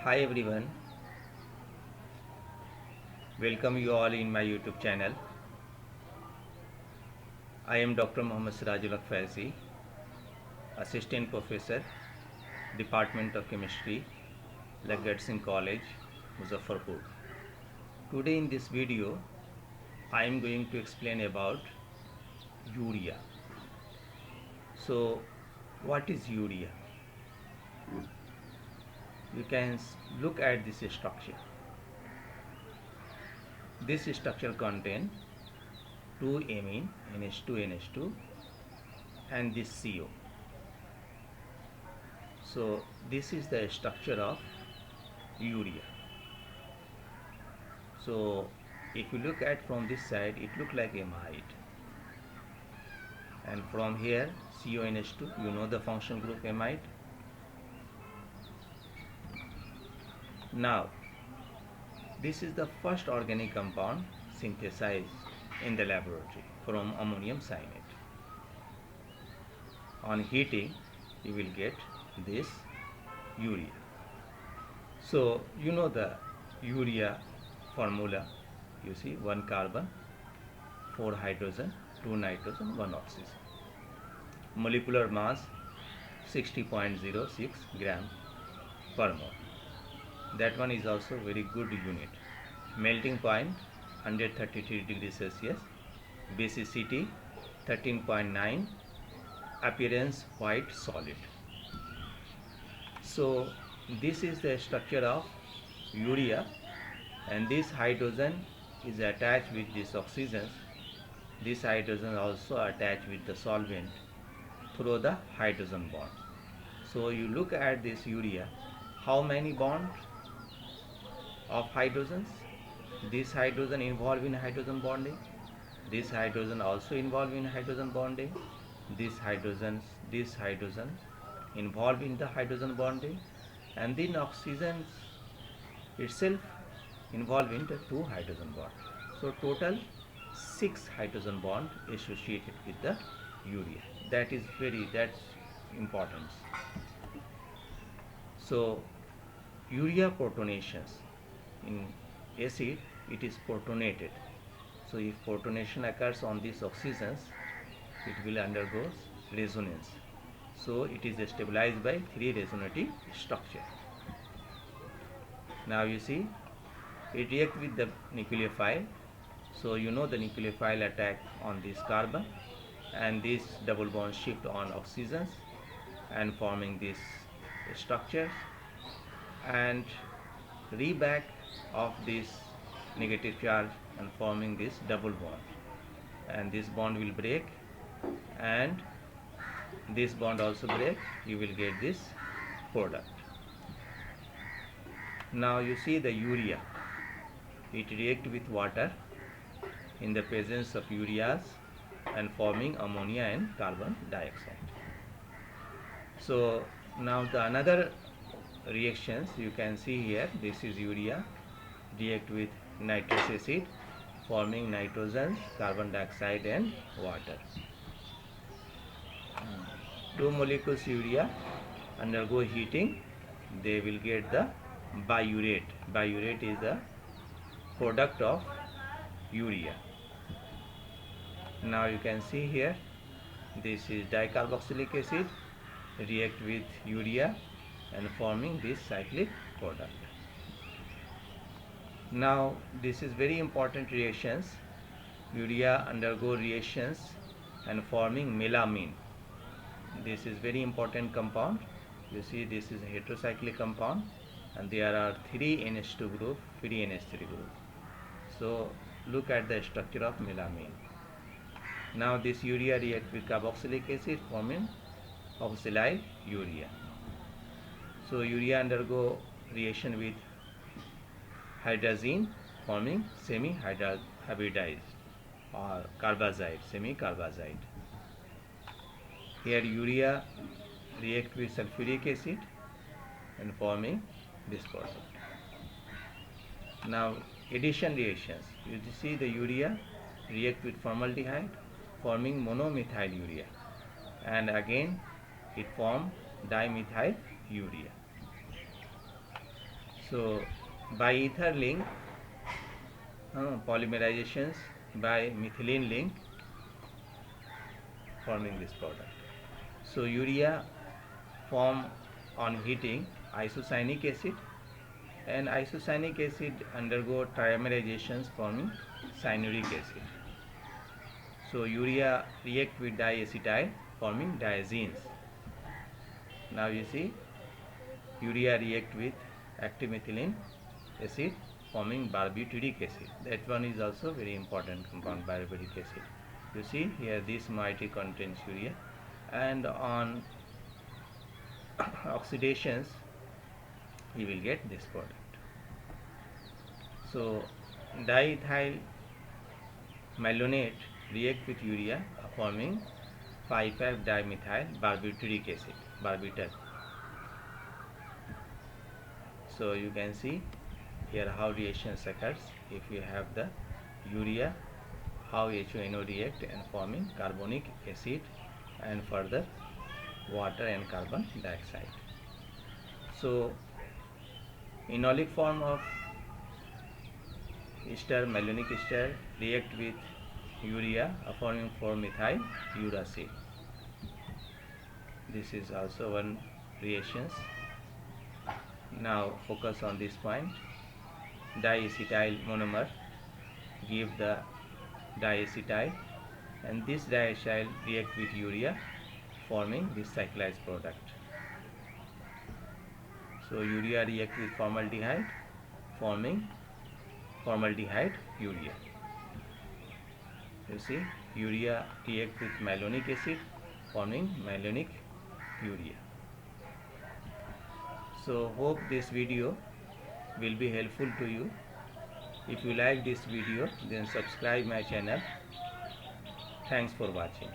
Hi everyone, welcome you all in my YouTube channel. I am Dr. Mohammad Sirajul Faizi, Assistant Professor, Department of Chemistry, Lagat Singh College, Muzaffarpur. Today in this video, I am going to explain about urea. So, what is urea? You can look at this structure. This structure contains two amine NH2 and this CO. So this is the structure of urea. So if you look at from this side, it looks like amide, and from here CONH2, you know the functional group amide. Now this is the first organic compound synthesized in the laboratory from ammonium cyanide. On heating, you will get this urea. So you know the urea formula. You see, 1 carbon, 4 hydrogen, 2 nitrogen, 1 oxygen. Molecular mass 60.06 gram per mole. That one is also very good unit. Melting point 133 degrees Celsius. Basicity 13.9. Appearance white solid. So this is the structure of urea, and this hydrogen is attached with this oxygen. This hydrogen also attached with the solvent through the hydrogen bond. So you look at this urea, how many bonds of hydrogens? This hydrogen involved in hydrogen bonding, this hydrogen also involved in hydrogen bonding, this hydrogen involved in the hydrogen bonding, and then oxygen itself involved in the 2 hydrogen bond. So total 6 hydrogen bond associated with the urea. That's important. So urea protonations, in acid it is protonated. So if protonation occurs on these oxygens, it will undergo resonance. So it is stabilized by 3 resonating structure. Now you see, it reacts with the nucleophile. So you know the nucleophile attack on this carbon, and this double bond shift on oxygens and forming this structure, and reback of this negative charge and forming this double bond, and this bond will break and this bond also break. You will get this product. Now you see the urea, it reacts with water in the presence of ureas and forming ammonia and carbon dioxide. So now the another reactions you can see here, this is urea react with nitrous acid forming nitrogen, carbon dioxide and water. Two molecules urea undergo heating, they will get the biurate. Biurate is the product of urea. Now you can see here, this is dicarboxylic acid react with urea and forming this cyclic product. Now this is very important reactions. Urea undergo reactions and forming melamine. This is very important compound. You see, this is a heterocyclic compound, and there are 3 NH2 group, 3 NH3 group. So look at the structure of melamine. Now this urea reacts with carboxylic acid forming oxalyl urea. So urea undergo reaction with hydrazine forming semi-hybridized or carbazide, semi-carbazide. Here urea react with sulfuric acid and forming this product. Now addition reactions, you see the urea react with formaldehyde forming monomethyl urea, and again it form dimethyl urea. So by ether link, polymerizations by methylene link forming this product. So urea form on heating isocyanic acid, and isocyanic acid undergo trimerizations forming cyanuric acid. So urea react with diacetyl forming diazenes. Now you see urea react with active methylene acid forming barbituric acid. That one is also very important compound, barbituric acid. You see here this moiety contains urea, and on oxidations you will get this product. So diethyl malonate react with urea forming 5,5-dimethyl barbituric acid, barbital. So you can see here how reactions occurs if you have the urea, how HONO react and forming carbonic acid and further water and carbon dioxide. So enolic form of ester, malonic ester react with urea forming 4-methyl uracil. This is also one reactions. Now focus on this point. Diacetyl monomer give the diacetyl, and this diacetyl react with urea forming this cyclized product. So urea react with formaldehyde forming formaldehyde urea. You see urea react with malonic acid forming malonic urea. So hope this video will be helpful to you. If you like this video, then subscribe my channel. Thanks for watching.